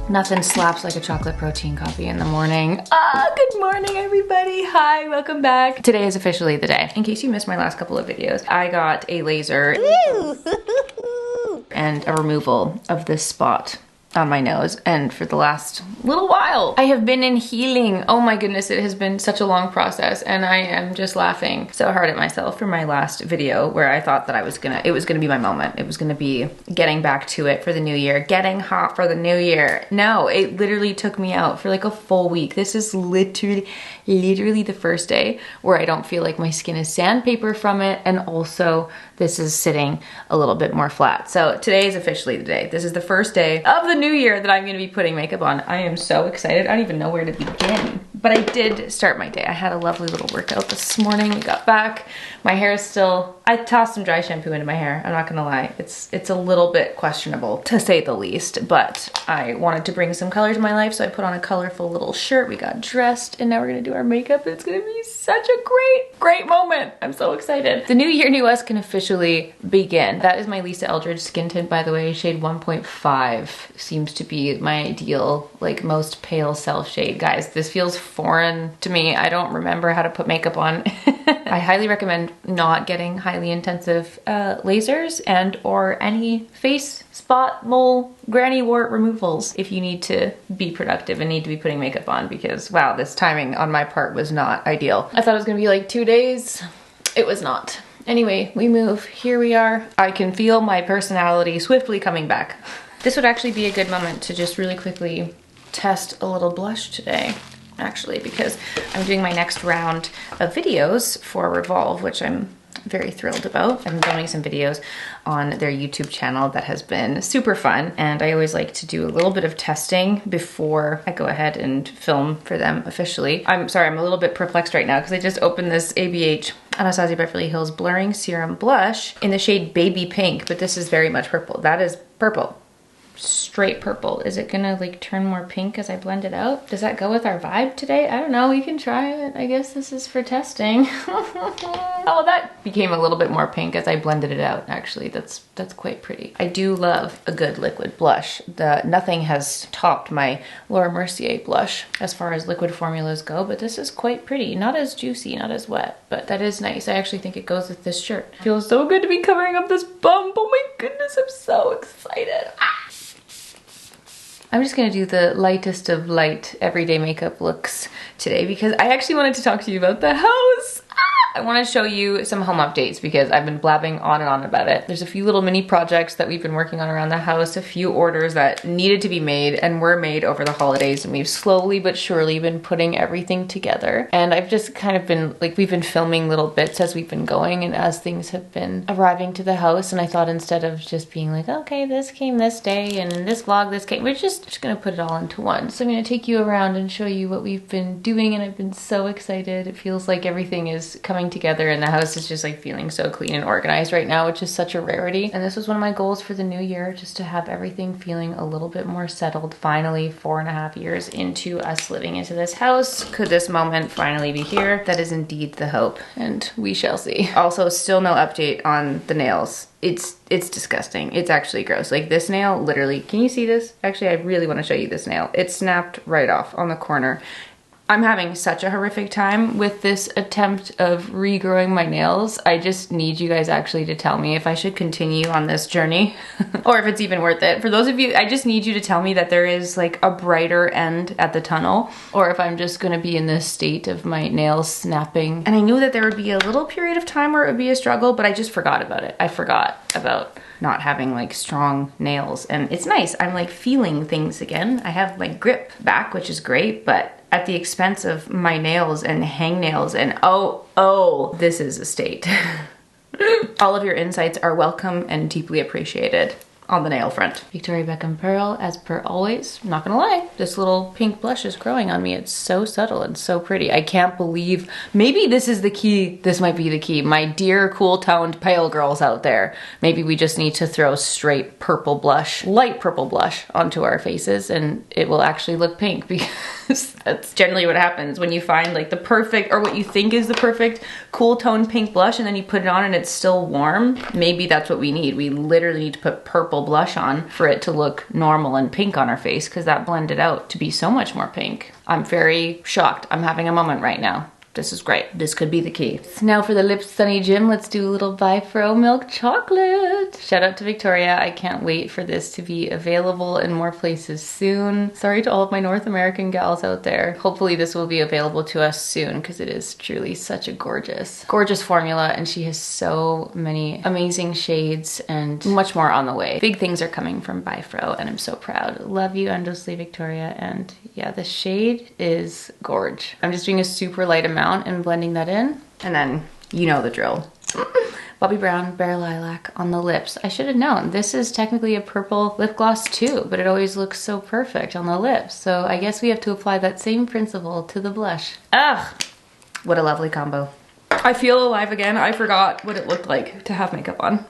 Nothing slaps like a chocolate protein coffee in the morning. Good morning everybody. Hi, welcome back. Today is officially the day. In case you missed my last couple of videos, I got a laser and a removal of this spot on my nose, and for the last little while I have been in healing. Oh my goodness, it has been such a long process, and I am just laughing so hard at myself for my last video where I thought that it was gonna be my moment. It was gonna be getting back to it for the new year, getting hot for the new year. No, it literally took me out for like a full week. This is literally the first day where I don't feel like my skin is sandpaper from it, and also this is sitting a little bit more flat. So today is officially the day. This is the first day of the new year that I'm gonna be putting makeup on. I am so excited. I don't even know where to begin. But I did start my day. I had a lovely little workout this morning. We got back. My hair is still, I tossed some dry shampoo into my hair. I'm not gonna lie. It's a little bit questionable to say the least, but I wanted to bring some color to my life, so I put on a colorful little shirt. We got dressed, and now we're gonna do our makeup. It's gonna be such a great moment. I'm so excited. The new year, new us can officially begin. That is my Lisa Eldridge skin tint, by the way, shade 1.5. Seems to be my ideal, like most pale self shade. Guys, this feels foreign to me. I don't remember how to put makeup on. I highly recommend not getting highly intensive lasers and or any face spot, mole, granny wart removals if you need to be productive and need to be putting makeup on, because wow, this timing on my part was not ideal. I thought it was gonna be like 2 days. It was not. Anyway, we move. Here we are. I can feel my personality swiftly coming back. This would actually be a good moment to just really quickly test a little blush today, actually, because I'm doing my next round of videos for Revolve, which I'm very thrilled about. I've been filming some videos on their YouTube channel that has been super fun, and I always like to do a little bit of testing before I go ahead and film for them officially. I'm sorry, I'm a little bit perplexed right now because I just opened this ABH Anastasia Beverly Hills Blurring Serum Blush in the shade Baby Pink, but this is very much purple. That is purple. Straight purple. Is it gonna like turn more pink as I blend it out? Does that go with our vibe today? I don't know, we can try it. I guess this is for testing. Oh, that became a little bit more pink as I blended it out. Actually, that's quite pretty. I do love a good liquid blush. Nothing has topped my Laura Mercier blush as far as liquid formulas go, but this is quite pretty. Not as juicy, not as wet, but that is nice. I actually think it goes with this shirt. It feels so good to be covering up this bump. Oh my goodness, I'm so excited. I'm just gonna do the lightest of light everyday makeup looks today because I actually wanted to talk to you about the house. I want to show you some home updates because I've been blabbing on and on about it. There's a few little mini projects that we've been working on around the house, a few orders that needed to be made and were made over the holidays, and we've slowly but surely been putting everything together. And I've just kind of been, like, we've been filming little bits as we've been going and as things have been arriving to the house, and I thought instead of just being like, okay, this came this day and in this vlog this came, we're just gonna put it all into one. So I'm gonna take you around and show you what we've been doing, and I've been so excited. It feels like everything is coming together and the house is just like feeling so clean and organized right now, which is such a rarity. And this was one of my goals for the new year, just to have everything feeling a little bit more settled. Finally, 4.5 years into us living into this house, could this moment finally be here? That is indeed the hope, and we shall see. Also, still no update on the nails. It's disgusting. It's actually gross. Like this nail, literally, can you see this? Actually, I really want to show you this nail. It snapped right off on the corner. I'm having such a horrific time with this attempt of regrowing my nails. I just need you guys actually to tell me if I should continue on this journey or if it's even worth it. For those of you, I just need you to tell me that there is like a brighter end at the tunnel, or if I'm just gonna be in this state of my nails snapping. And I knew that there would be a little period of time where it would be a struggle, but I just forgot about it. I forgot about not having like strong nails, and it's nice. I'm like feeling things again. I have my grip back, which is great, but at the expense of my nails and hangnails, and oh, this is a state. All of your insights are welcome and deeply appreciated on the nail front. Victoria Beckham Pearl, as per always. I'm not gonna lie, this little pink blush is growing on me. It's so subtle and so pretty. I can't believe, maybe this is the key. This might be the key. My dear cool toned pale girls out there, maybe we just need to throw straight purple blush, light purple blush onto our faces, and it will actually look pink, because that's generally what happens when you find like the perfect, or what you think is the perfect cool toned pink blush, and then you put it on and it's still warm. Maybe that's what we need. We literally need to put purple purple blush on for it to look normal and pink on her face, because that blended out to be so much more pink. I'm very shocked. I'm having a moment right now. This is great. This could be the key. Now for the Lips Sunny Gym, let's do a little Bifro milk chocolate. Shout out to Victoria. I can't wait for this to be available in more places soon. Sorry to all of my North American gals out there. Hopefully this will be available to us soon, because it is truly such a gorgeous formula, and she has so many amazing shades and much more on the way. Big things are coming from Bifro, and I'm so proud. Love you endlessly, Victoria. And yeah, the shade is gorge. I'm just doing a super light amount and blending that in, and then you know the drill. Bobbi Brown Bare Lilac on the lips. I should have known. This is technically a purple lip gloss too, but it always looks so perfect on the lips. So I guess we have to apply that same principle to the blush. Ugh, what a lovely combo. I feel alive again. I forgot what it looked like to have makeup on.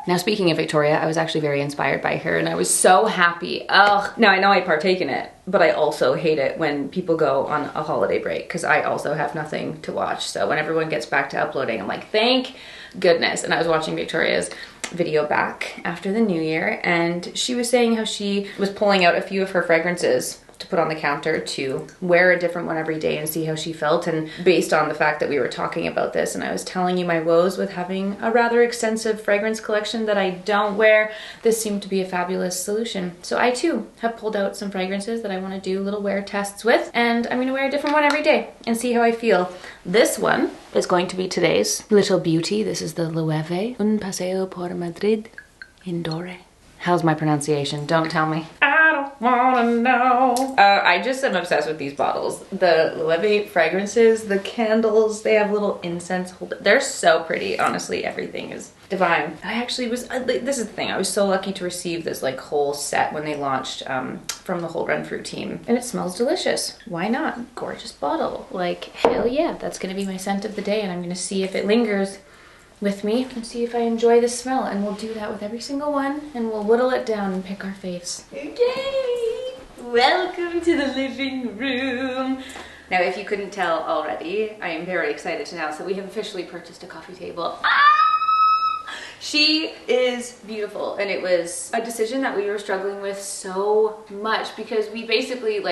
Now, speaking of Victoria, I was actually very inspired by her, and I was so happy. Ugh. Now, I know I partake in it, but I also hate it when people go on a holiday break, because I also have nothing to watch. So when everyone gets back to uploading, I'm like, thank goodness. And I was watching Victoria's video back after the new year, and she was saying how she was pulling out a few of her fragrances to put on the counter to wear a different one every day and see how she felt. And based on the fact that we were talking about this, and I was telling you my woes with having a rather extensive fragrance collection that I don't wear, this seemed to be a fabulous solution. So I too have pulled out some fragrances that I want to do little wear tests with, and I'm going to wear a different one every day and see how I feel. This one is going to be today's little beauty. This is the Loewe Un Paseo por Madrid Indore. How's my pronunciation? Don't tell me. I don't wanna know. I just am obsessed with these bottles. The Loewe fragrances, the candles, they have little incense holders. They're so pretty. Honestly, everything is divine. I actually was, this is the thing, I was so lucky to receive this like whole set when they launched from the Whole Run Fruit team. And it smells delicious. Why not? Gorgeous bottle. Like, hell yeah, that's gonna be my scent of the day, and I'm gonna see if it lingers with me and see if I enjoy the smell, and we'll do that with every single one, and we'll whittle it down and pick our faves. Okay, welcome to the living room. Now, if you couldn't tell already, I am very excited to announce that we have officially purchased a coffee table. She is beautiful, and it was a decision that we were struggling with so much, because we basically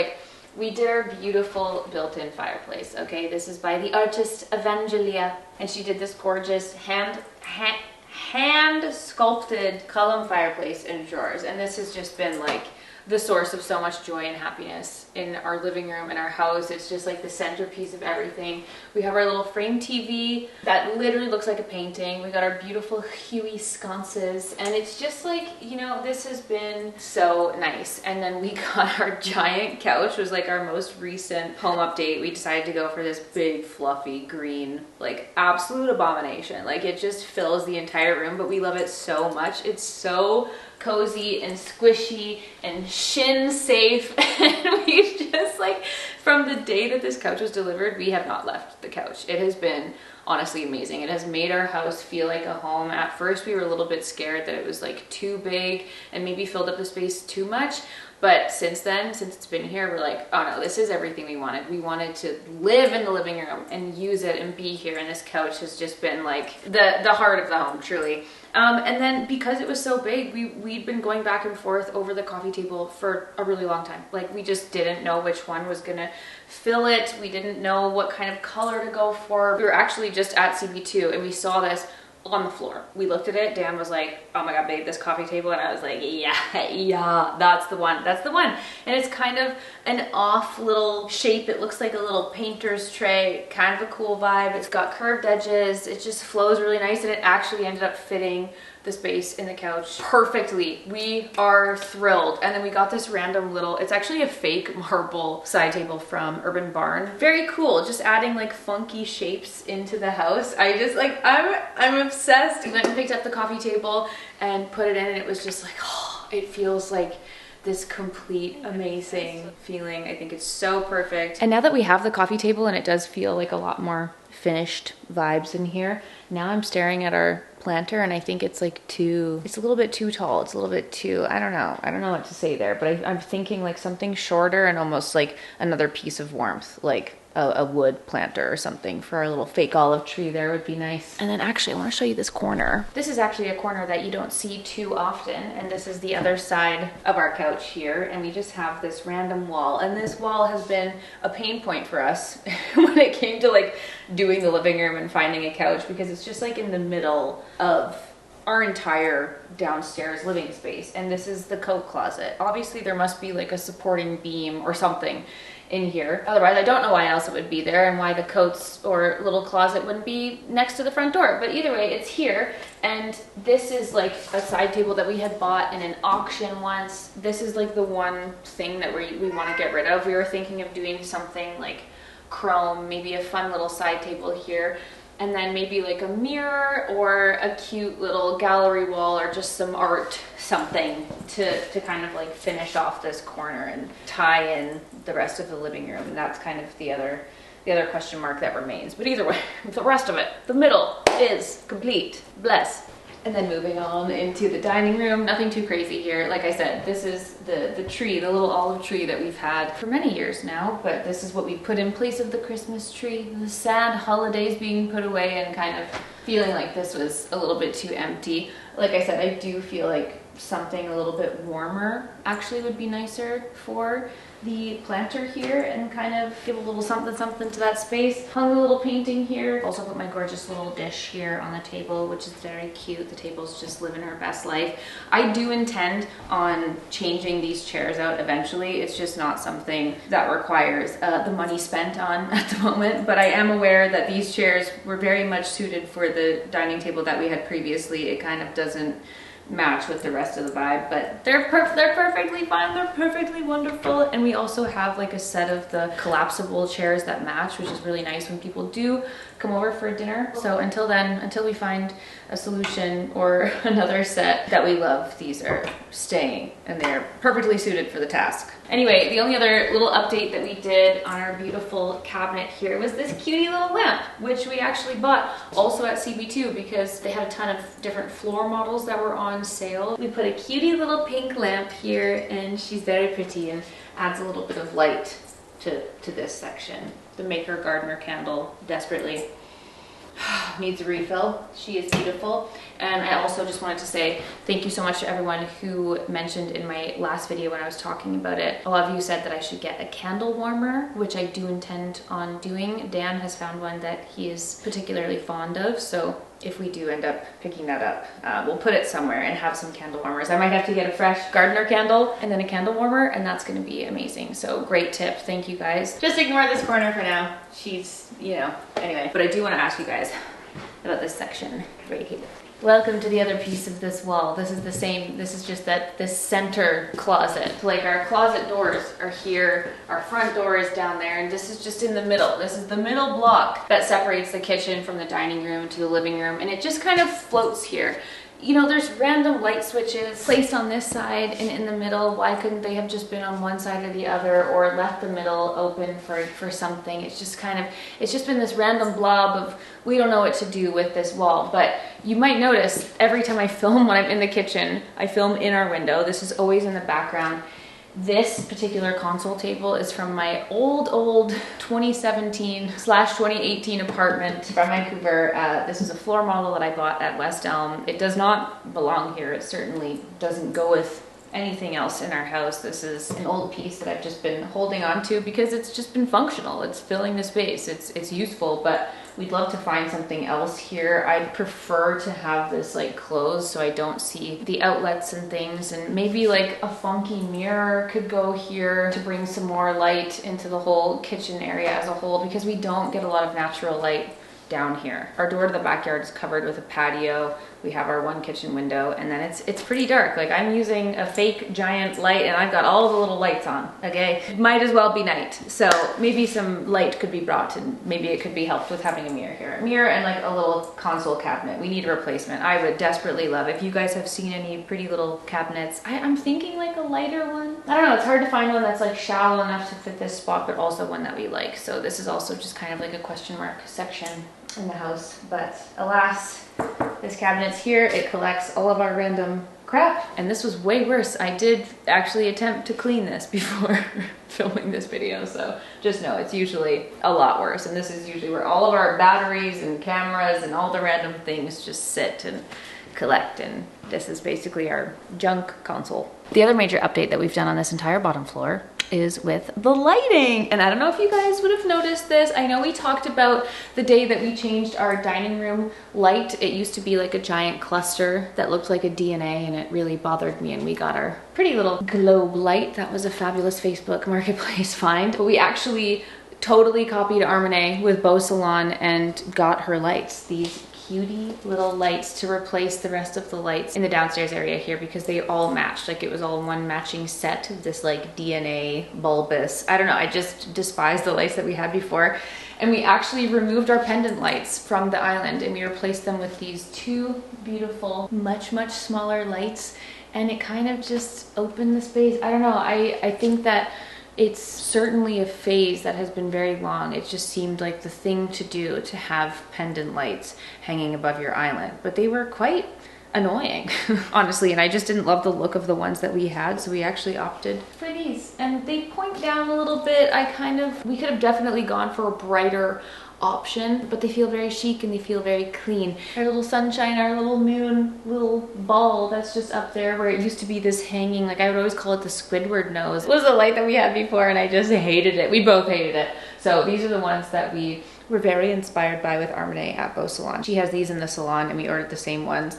we did our beautiful built-in fireplace, okay? This is by the artist Evangelia, and she did this gorgeous hand-sculpted column fireplace in drawers, and this has just been like the source of so much joy and happiness in our living room, in our house. It's just like the centerpiece of everything. We have our little frame TV that literally looks like a painting. We got our beautiful Huey sconces, and it's just like, you know, this has been so nice. And then we got our giant couch, was like our most recent home update. We decided to go for this big fluffy green, like absolute abomination. Like, it just fills the entire room, but we love it so much. It's so cozy and squishy and shin safe, and we just like, from the day that this couch was delivered, we have not left the couch. It has been honestly amazing. It has made our house feel like a home. At first we were a little bit scared that it was like too big and maybe filled up the space too much, but since then, since it's been here, we're like, oh no, this is everything we wanted. We wanted to live in the living room and use it and be here, and this couch has just been like the heart of the home, truly. And then because it was so big, we'd been going back and forth over the coffee table for a really long time. Like, we just didn't know which one was gonna fill it. We didn't know what kind of color to go for. We were actually just at CB2 and we saw this on the floor. We looked at it. Dan was like, oh my god, babe, this coffee table. And I was like, yeah, that's the one. That's the one. And it's kind of an off little shape. It looks like a little painter's tray, kind of a cool vibe. It's got curved edges. It just flows really nice, and it actually ended up fitting the space in the couch perfectly. We are thrilled. And then we got this random little, it's actually a fake marble side table from Urban Barn. Very cool, just adding like funky shapes into the house. I just like, I'm obsessed. We went and picked up the coffee table and put it in, and it was just like, oh, it feels like this complete amazing feeling. I think it's so perfect. And now that we have the coffee table and it does feel like a lot more finished vibes in here, now I'm staring at our planter and I think it's like it's a little bit too tall. It's a little bit too, I don't know what to say there, but I'm thinking like something shorter and almost like another piece of warmth. Like, a wood planter or something for our little fake olive tree there would be nice. And then actually I want to show you this corner. This is actually a corner that you don't see too often, and this is the other side of our couch here, and we just have this random wall, and this wall has been a pain point for us when it came to like doing the living room and finding a couch, because it's just like in the middle of our entire downstairs living space, and this is the coat closet. Obviously there must be like a supporting beam or something in here, otherwise I don't know why else it would be there and why the coats or little closet wouldn't be next to the front door, but either way it's here. And this is like a side table that we had bought in an auction once. This is like the one thing that we want to get rid of. We were thinking of doing something like chrome, maybe a fun little side table here, and then maybe like a mirror or a cute little gallery wall or just some art something to kind of like finish off this corner and tie in the rest of the living room. And that's kind of the other question mark that remains. But either way, the rest of it, the middle is complete. Bless. And then moving on into the dining room, nothing too crazy here. Like I said, this is the tree, the little olive tree that we've had for many years now, but this is what we put in place of the Christmas tree. The sad holidays being put away and kind of feeling like this was a little bit too empty. Like I said, I do feel like something a little bit warmer actually would be nicer for the planter here and kind of give a little something to that space. Hung a little painting here. Also put my gorgeous little dish here on the table, which is very cute. The table's just living her best life. I do intend on changing these chairs out eventually. It's just not something that requires the money spent on at the moment, but I am aware that these chairs were very much suited for the dining table that we had previously. It kind of doesn't match with the rest of the vibe, but they're perfectly fine. They're perfectly wonderful. And we also have like a set of the collapsible chairs that match, which is really nice when people do come over for dinner. So until then, until we find a solution or another set that we love, these are staying and they're perfectly suited for the task. Anyway, the only other little update that we did on our beautiful cabinet here was this cutie little lamp, which we actually bought also at CB2 because they had a ton of different floor models that were on sale. We put a cutie little pink lamp here, and she's very pretty and adds a little bit of light to this section. The Maker Gardener candle desperately needs a refill. She is beautiful. And I also just wanted to say thank you so much to everyone who mentioned in my last video when I was talking about it. A lot of you said that I should get a candle warmer, which I do intend on doing. Dan has found one that he is particularly fond of, so if we do end up picking that up, we'll put it somewhere and have some candle warmers. I might have to get a fresh gardener candle and then a candle warmer, and that's gonna be amazing. So great tip, thank you guys. Just ignore this corner for now. She's, you know, anyway. But I do wanna ask you guys about this section right here. Welcome to the other piece of this wall. This is the same, this is just this center closet. Like our closet doors are here, our front door is down there, and this is just in the middle. This is the middle block that separates the kitchen from the dining room to the living room, and it just kind of floats here. You know, there's random light switches placed on this side and in the middle. Why couldn't they have just been on one side or the other, or left the middle open for something? It's just kind of, it's just been this random blob of, we don't know what to do with this wall. But you might notice every time I film when I'm in the kitchen, I film in our window. This is always in the background. This particular console table is from my old 2017/2018 apartment from Vancouver. This is a floor model that I bought at West Elm. It does not belong here. It certainly doesn't go with anything else in our house. This is an old piece that I've just been holding on to because it's just been functional. It's filling the space. It's useful, but we'd love to find something else here. I'd prefer to have this like closed so I don't see the outlets and things, and maybe like a funky mirror could go here to bring some more light into the whole kitchen area as a whole, because we don't get a lot of natural light down here. Our door to the backyard is covered with a patio. We have our one kitchen window, and then it's pretty dark. Like, I'm using a fake giant light and I've got all the little lights on, okay? It might as well be night. So maybe some light could be brought, and maybe it could be helped with having a mirror here. A mirror and like a little console cabinet. We need a replacement. I would desperately love, if you guys have seen any pretty little cabinets. I'm thinking like a lighter one. I don't know, it's hard to find one that's like shallow enough to fit this spot, but also one that we like. So this is also just kind of like a question mark section in the house. But alas, this cabinet's here. It collects all of our random crap. And this was way worse. I did actually attempt to clean this before filming this video, so just know it's usually a lot worse. And this is usually where all of our batteries and cameras and all the random things just sit and collect, and this is basically our junk console. The other major update that we've done on this entire bottom floor is with the lighting. And I don't know if you guys would have noticed this. I know we talked about the day that we changed our dining room light. It used to be like a giant cluster that looked like a DNA, and it really bothered me, and we got our pretty little globe light. That was a fabulous Facebook Marketplace find. But we actually totally copied Armene with Beau Salon and got her lights. These cutie little lights to replace the rest of the lights in the downstairs area here, because they all matched. Like, it was all one matching set of this like DNA bulbous, I don't know, I just despise the lights that we had before. And we actually removed our pendant lights from the island, and we replaced them with these two beautiful, much smaller lights, and it kind of just opened the space. I don't know, I think that it's certainly a phase that has been very long. It just seemed like the thing to do to have pendant lights hanging above your island, but they were quite annoying, honestly, and I just didn't love the look of the ones that we had, so we actually opted for these. And they point down a little bit. We could have definitely gone for a brighter option, but they feel very chic and they feel very clean. Our little sunshine, our little moon, little ball that's just up there, where it used to be this hanging, like I would always call it the Squidward nose. It was a light that we had before, and I just hated it. We both hated it. So these are the ones that we were very inspired by with Armene at Beau Salon. She has these in the salon, and we ordered the same ones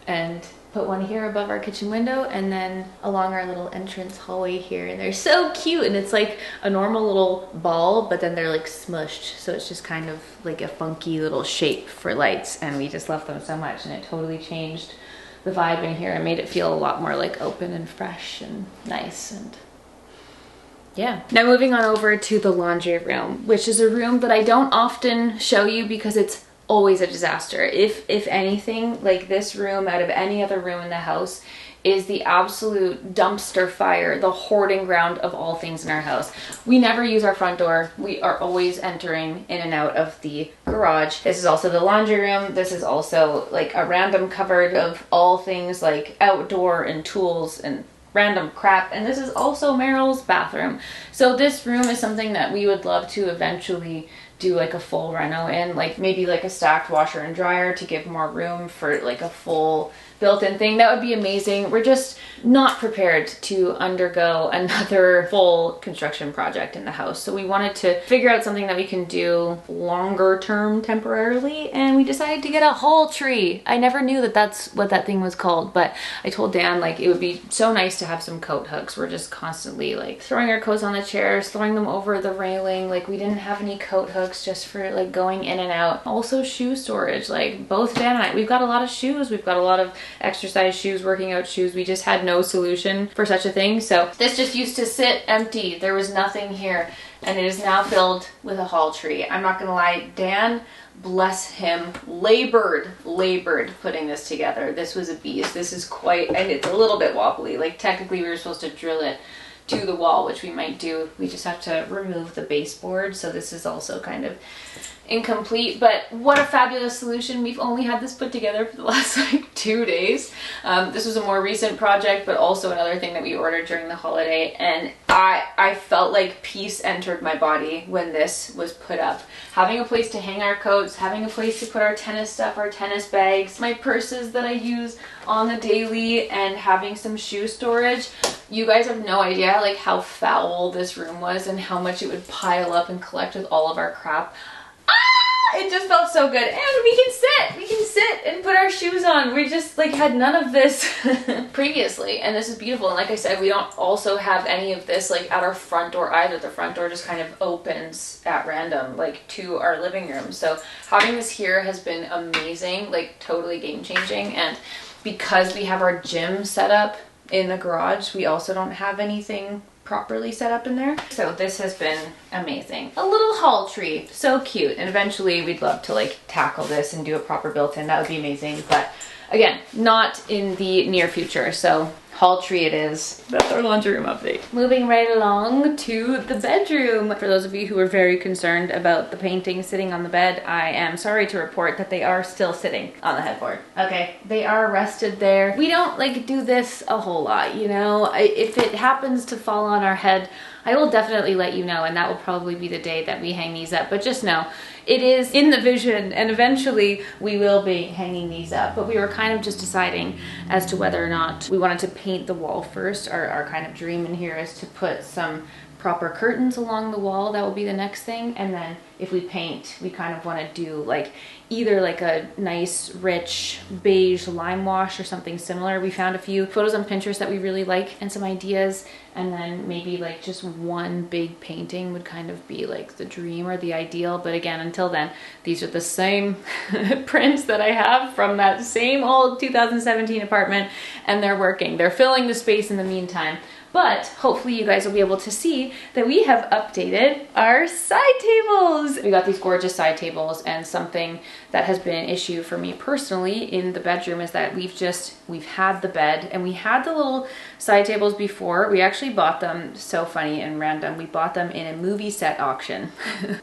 and put one here above our kitchen window, and then along our little entrance hallway here. And they're so cute, and it's like a normal little ball, but then they're like smushed, so it's just kind of like a funky little shape for lights, and we just love them so much, and it totally changed the vibe in here and made it feel a lot more like open and fresh and nice. And yeah. Now moving on over to the laundry room, which is a room that I don't often show you because it's always a disaster. If anything, like, this room out of any other room in the house is the absolute dumpster fire, the hoarding ground of all things in our house. We never use our front door. We are always entering in and out of the garage. This is also the laundry room. This is also like a random cupboard of all things like outdoor and tools and random crap. And this is also Meryl's bathroom. So this room is something that we would love to eventually do like a full reno in, like maybe like a stacked washer and dryer to give more room for like a full built-in thing. That would be amazing. We're just not prepared to undergo another full construction project in the house. So we wanted to figure out something that we can do longer term temporarily, and we decided to get a haul tree. I never knew that that's what that thing was called, but I told Dan like it would be so nice to have some coat hooks. We're just constantly like throwing our coats on the chairs, throwing them over the railing. Like, we didn't have any coat hooks just for like going in and out. Also shoe storage. Like, both Dan and I, we've got a lot of shoes. We've got a lot of exercise shoes, working out shoes. We just had no solution for such a thing. So this just used to sit empty. There was nothing here, and it is now filled with a haul tree. I'm not gonna lie, Dan, bless him, labored putting this together. This was a beast. This is quite, and it's a little bit wobbly. Like, technically we were supposed to drill it to the wall, which we might do. We just have to remove the baseboard, so this is also kind of incomplete, but what a fabulous solution. We've only had this put together for the last like 2 days. This was a more recent project, but also another thing that we ordered during the holiday, and I felt like peace entered my body when this was put up. Having a place to hang our coats, having a place to put our tennis stuff, our tennis bags, my purses that I use on the daily, and having some shoe storage. You guys have no idea like how foul this room was and how much it would pile up and collect with all of our crap. It just felt so good, and we can sit and put our shoes on. We just like had none of this previously, and this is beautiful. And like I said, we don't also have any of this like at our front door either. The front door just kind of opens at random like to our living room. So having this here has been amazing, like totally game changing. And because we have our gym set up in the garage, we also don't have anything properly set up in there. So this has been amazing. A little haul tree, so cute. And eventually we'd love to like tackle this and do a proper built-in. That would be amazing, but again, not in the near future. So Paltry it is. That's our laundry room update. Moving right along to the bedroom. For those of you who are very concerned about the painting sitting on the bed, I am sorry to report that they are still sitting on the headboard. Okay, they are rested there. We don't like do this a whole lot, you know? If it happens to fall on our head, I will definitely let you know, and that will probably be the day that we hang these up. But just know, it is in the vision, and eventually we will be hanging these up. But we were kind of just deciding as to whether or not we wanted to paint the wall first. Our kind of dream in here is to put some proper curtains along the wall. That will be the next thing. And then if we paint, we kind of want to do like either like a nice rich beige lime wash or something similar. We found a few photos on Pinterest that we really like and some ideas, and then maybe like just one big painting would kind of be like the dream or the ideal. But again, until then, these are the same prints that I have from that same old 2017 apartment, and they're working. They're filling the space in the meantime. But hopefully you guys will be able to see that we have updated our side tables. We got these gorgeous side tables, and something that has been an issue for me personally in the bedroom is that we've had the bed and we had the little side tables before. We actually bought them, so funny and random, we bought them in a movie set auction.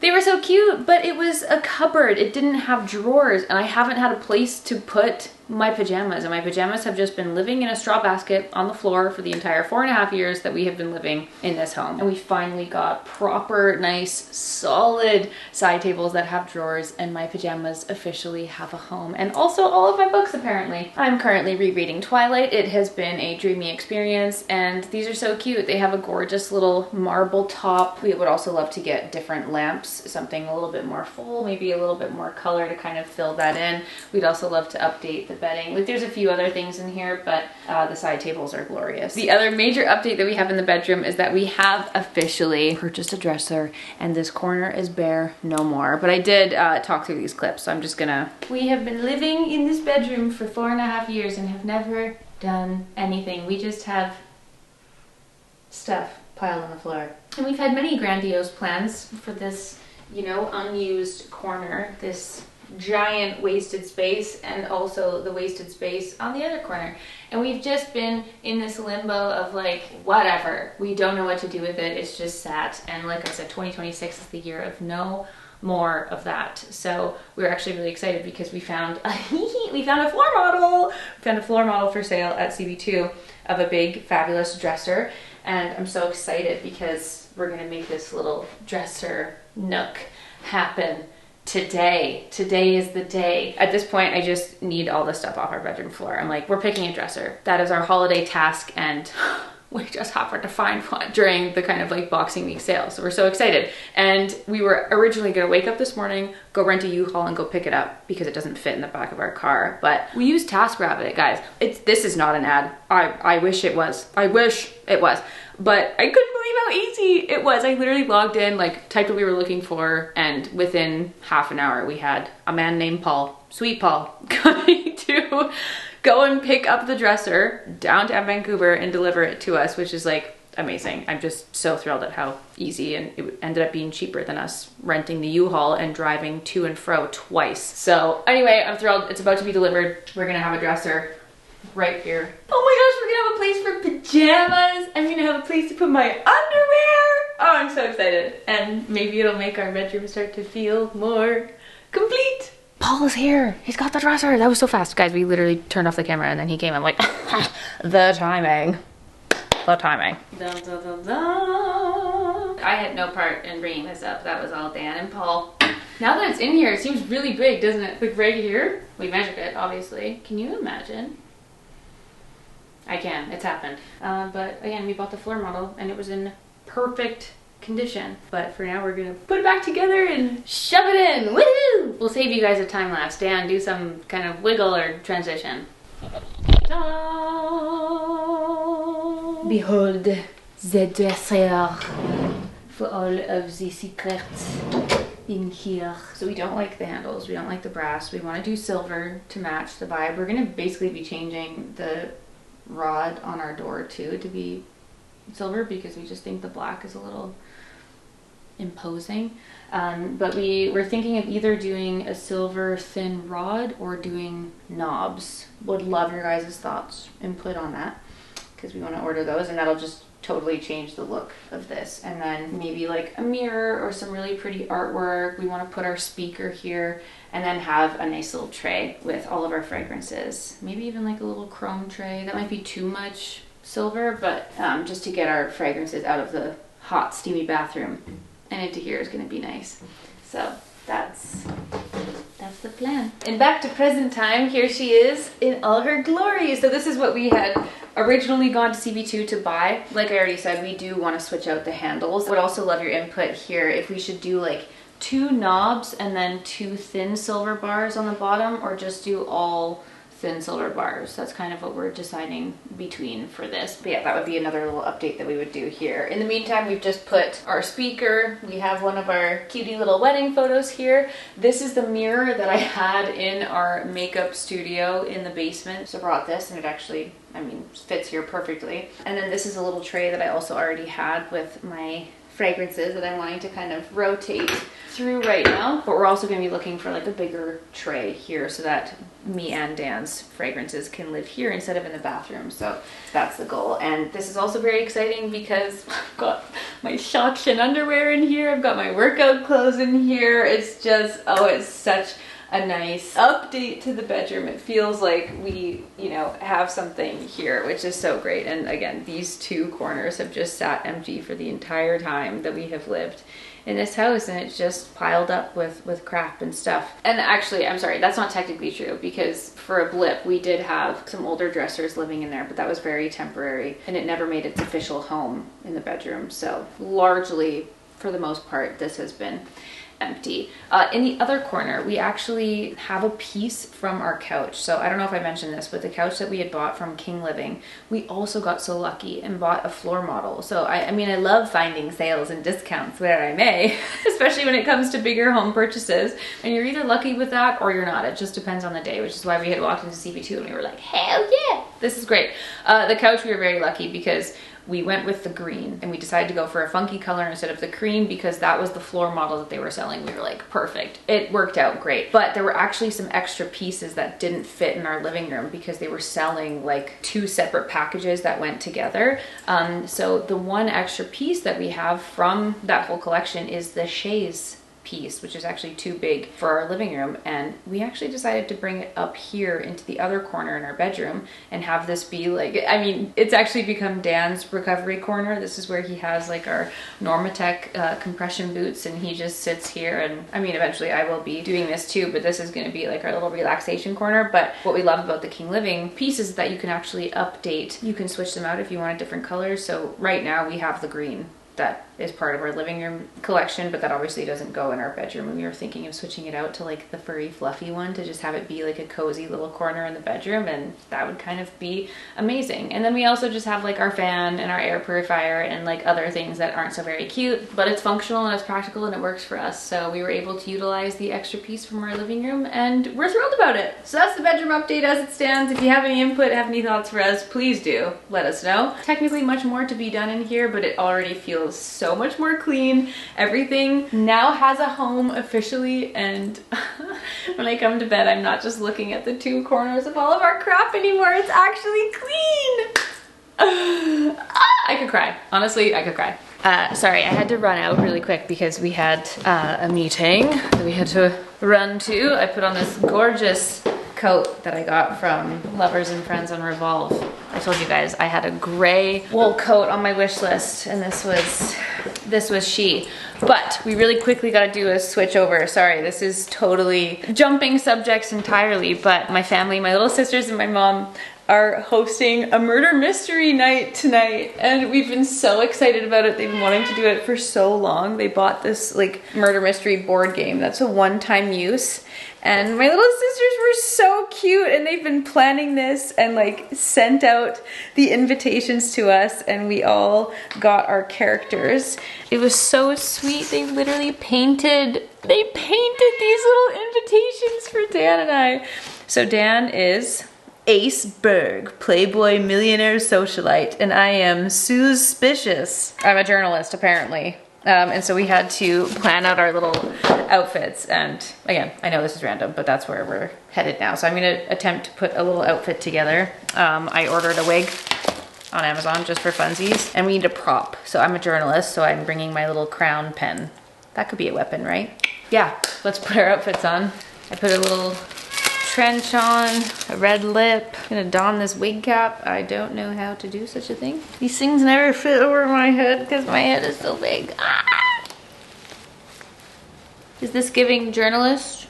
They were so cute, but it was a cupboard. It didn't have drawers, and I haven't had a place to put my pajamas, and my pajamas have just been living in a straw basket on the floor for the entire 4.5 years that we have been living in this home. And we finally got proper, nice, solid side tables that have drawers, and my pajamas officially have a home. And also all of my books, apparently. I'm currently rereading Twilight. It has been a dreamy experience, and these are so cute. They have a gorgeous little marble top. We would also love to get different lamps, something a little bit more full, maybe a little bit more color to kind of fill that in. We'd also love to update the bedding. Like, there's a few other things in here, but the side tables are glorious. The other major update that we have in the bedroom is that we have officially purchased a dresser, and this corner is bare no more. But I did talk through these clips, so I'm just gonna... We have been living in this bedroom for 4.5 years and have never done anything. We just have stuff piled on the floor. And we've had many grandiose plans for this, you know, unused corner, this giant wasted space, and also the wasted space on the other corner. And we've just been in this limbo of like, whatever, we don't know what to do with it. It's just sat. And like I said, 2026 is the year of no more of that. So we're actually really excited because we found a floor model. We found a floor model for sale at CB2 of a big fabulous dresser, and I'm so excited because we're gonna make this little dresser nook happen today. Today is the day. At this point, I just need all the stuff off our bedroom floor. I'm like, we're picking a dresser. That is our holiday task, and we just happened to find one during the kind of like Boxing Week sale. So we're so excited. And we were originally gonna wake up this morning, go rent a U-Haul and go pick it up because it doesn't fit in the back of our car. But we use TaskRabbit, guys. This is not an ad. I wish it was. I wish it was. But I couldn't believe how easy it was. I literally logged in, like typed what we were looking for, and within half an hour we had a man named Paul, Sweet Paul, coming to go and pick up the dresser downtown Vancouver and deliver it to us, which is like amazing. I'm just so thrilled at how easy, and it ended up being cheaper than us renting the U-Haul and driving to and fro twice. So anyway, I'm thrilled. It's about to be delivered. We're gonna have a dresser right here. Oh my gosh, we're gonna have a place for pajamas. I'm gonna have a place to put my underwear. Oh, I'm so excited. And maybe it'll make our bedroom start to feel more complete. Paul is here. He's got the dresser. That was so fast. Guys, we literally turned off the camera and then he came. I'm like, the timing. The timing. Dun, dun, dun, dun. I had no part in bringing this up. That was all Dan and Paul. Now that it's in here, it seems really big, doesn't it? Like right here. We measured it, obviously. Can you imagine? I can. It's happened. But again, we bought the floor model and it was in perfect condition. But for now, we're gonna put it back together and shove it in. Woohoo! We'll save you guys a time lapse. Dan, do some kind of wiggle or transition. Ta-da! Behold the dresser for all of the secrets in here. So we don't like the handles, we don't like the brass. We want to do silver to match the vibe. We're gonna basically be changing the rod on our door too to be silver because we just think the black is a little imposing. But we were thinking of either doing a silver thin rod or doing knobs. Would love your guys' thoughts, input on that, because we want to order those, and that'll just totally change the look of this. And then maybe like a mirror or some really pretty artwork. We want to put our speaker here, and then have a nice little tray with all of our fragrances. Maybe even like a little chrome tray. That might be too much silver, but just to get our fragrances out of the hot, steamy bathroom and into here is going to be nice. So that's the plan. And back to present time, here she is in all her glory. So this is what we had originally gone to CB2 to buy. Like I already said, we do want to switch out the handles. Would also love your input here if we should do like 2 knobs and then 2 thin silver bars on the bottom, or just do all thin silver bars. That's kind of what we're deciding between for this. But yeah, that would be another little update that we would do here. In the meantime, we've just put our speaker. We have one of our cutie little wedding photos here. This is the mirror that I had in our makeup studio in the basement. So I brought this, and it actually, I mean, fits here perfectly. And then this is a little tray that I also already had with my fragrances that I'm wanting to kind of rotate through right now. But we're also going to be looking for like a bigger tray here so that me and Dan's fragrances can live here instead of in the bathroom. So that's the goal. And this is also very exciting because I've got my shocks and underwear in here. I've got my workout clothes in here. It's just, oh, it's such a nice update to the bedroom. It feels like we, you know, have something here, which is so great. And again, these 2 corners have just sat empty for the entire time that we have lived in this house, and it's just piled up with crap and stuff. And actually, I'm sorry, that's not technically true, because for a blip we did have some older dressers living in there, but that was very temporary and it never made its official home in the bedroom. So largely, for the most part, this has been empty. In the other corner, we actually have a piece from our couch. So I don't know if I mentioned this, but the couch that we had bought from King Living, we also got so lucky and bought a floor model. So I mean, I love finding sales and discounts where I may, especially when it comes to bigger home purchases. And you're either lucky with that or you're not. It just depends on the day, which is why we had walked into CB2 and we were like, hell yeah, this is great. The couch, we were very lucky because we went with the green, and we decided to go for a funky color instead of the cream because that was the floor model that they were selling. We were like, perfect. It worked out great. But there were actually some extra pieces that didn't fit in our living room because they were selling like 2 separate packages that went together. So the one extra piece that we have from that whole collection is the chaise piece, which is actually too big for our living room, and we actually decided to bring it up here into the other corner in our bedroom and have this be like, I mean, it's actually become Dan's recovery corner. This is where he has like our Normatec compression boots, and he just sits here. And I mean, eventually I will be doing this too, but this is going to be like our little relaxation corner. But what we love about the King Living pieces is that you can actually update. You can switch them out if you want a different color. So right now we have the green that is part of our living room collection, but that obviously doesn't go in our bedroom, and we were thinking of switching it out to like the furry fluffy one to just have it be like a cozy little corner in the bedroom, and that would kind of be amazing. And then we also just have like our fan and our air purifier and like other things that aren't so very cute, but it's functional and it's practical and it works for us. So we were able to utilize the extra piece from our living room, and we're thrilled about it. So that's the bedroom update as it stands. If you have any input, have any thoughts for us, please do let us know. Technically much more to be done in here, but it already feels so much more clean. Everything now has a home officially, and when I come to bed, I'm not just looking at the 2 corners of all of our crap anymore. It's actually clean. I could cry. Honestly, I could cry. Sorry, I had to run out really quick because we had a meeting that we had to run to. I put on this gorgeous coat that I got from Lovers and Friends on Revolve. I told you guys I had a gray wool coat on my wish list, and this was she. But we really quickly got to do a switch over. Sorry, this is totally jumping subjects entirely, but my family, my little sisters and my mom are hosting a murder mystery night tonight, and we've been so excited about it. They've been wanting to do it for so long. They bought this like murder mystery board game that's a one-time use, and my little sisters were so cute, and they've been planning this and like sent out the invitations to us, and we all got our characters. It was so sweet. They literally painted these little invitations for Dan and I. So Dan is Ace Berg, Playboy millionaire socialite, and I am suspicious. I'm a journalist, apparently. And so we had to plan out our little outfits, and again, I know this is random, but that's where we're headed now. So I'm gonna attempt to put a little outfit together. I ordered a wig on Amazon just for funsies. And we need a prop. So I'm a journalist, so I'm bringing my little crown pen. That could be a weapon, right? Yeah, let's put our outfits on. I put a little trench on, a red lip. I'm gonna don this wig cap. I don't know how to do such a thing. These things never fit over my head because my head is so big. Ah! Is this giving journalist?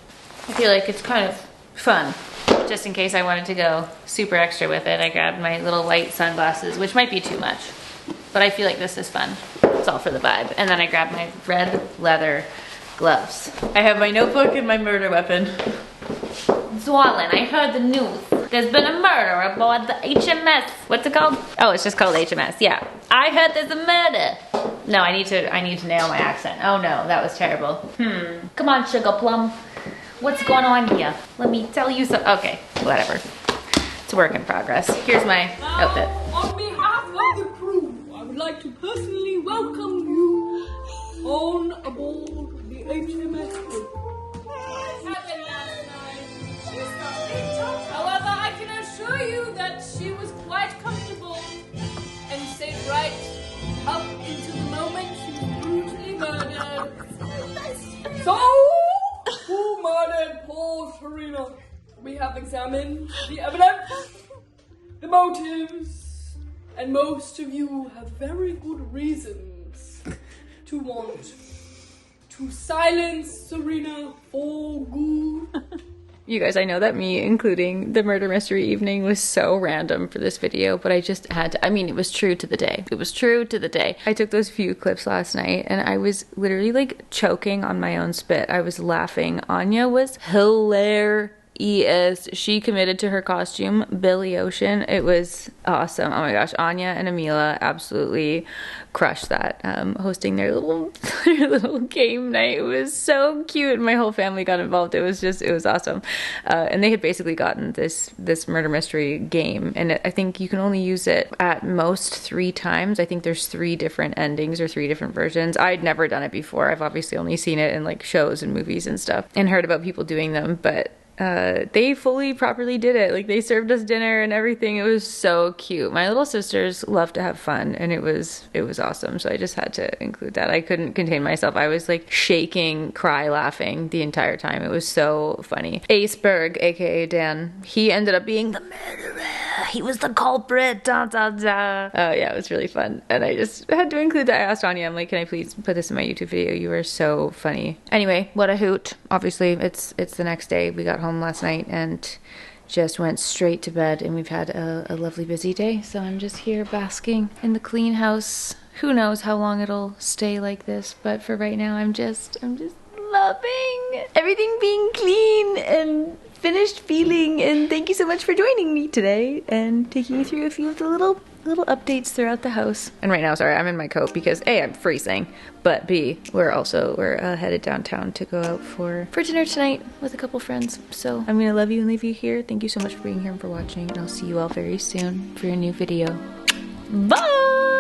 I feel like it's kind of fun. Just in case I wanted to go super extra with it, I grabbed my little white sunglasses, which might be too much, but I feel like this is fun. It's all for the vibe. And then I grabbed my red leather gloves. I have my notebook and my murder weapon. Zwollen, I heard the news. There's been a murder aboard the HMS. What's it called? Oh, it's just called HMS, yeah. I heard there's a murder. No, I need to nail my accent. Oh no, that was terrible. Come on, Sugar Plum. What's going on here? Let me tell you some, okay, whatever. It's a work in progress. Here's my outfit. On behalf of the crew, I would like to personally welcome you on aboard the HMS crew. However, I can assure you that she was quite comfortable and stayed right up into the moment she was brutally murdered. So, who murdered poor Serena? We have examined the evidence, the motives, and most of you have very good reasons to want to silence Serena for good. You guys, I know that me including the murder mystery evening was so random for this video, but I just had to, I mean, it was true to the day. It was true to the day. I took those few clips last night and I was literally like choking on my own spit. I was laughing. Anya was hilarious. She committed to her costume, Billy Ocean. It was awesome. Oh my gosh, Anya and Amila absolutely crushed that, hosting their little game night. It was so cute. My whole family got involved. It was awesome. And they had basically gotten this murder mystery game, and I think you can only use it at most 3 times. I think there's 3 different endings or 3 different versions. I'd never done it before. I've obviously only seen it in like shows and movies and stuff and heard about people doing them, but they fully properly did it. Like, they served us dinner and everything. It was so cute. My little sisters love to have fun, and it was awesome. So I just had to include that. I couldn't contain myself. I was like shaking, laughing the entire time. It was so funny. Aceberg, aka Dan, he ended up being the murderer. He was the culprit. Da da da. Yeah, it was really fun, and I just had to include that. I asked Anya, I'm like, can I please put this in my YouTube video? You are so funny. Anyway, what a hoot. Obviously, it's the next day. We got home last night and just went straight to bed, and we've had a lovely busy day, so I'm just here basking in the clean house. Who knows how long it'll stay like this, but for right now I'm just loving everything being clean and finished feeling. And thank you so much for joining me today and taking me through a few of the little updates throughout the house. And right now, sorry, I'm in my coat because A, I'm freezing, but B, we're headed downtown to go out for dinner tonight with a couple friends. So I'm gonna love you and leave you here. Thank you so much for being here and for watching, and I'll see you all very soon for a new video. Bye!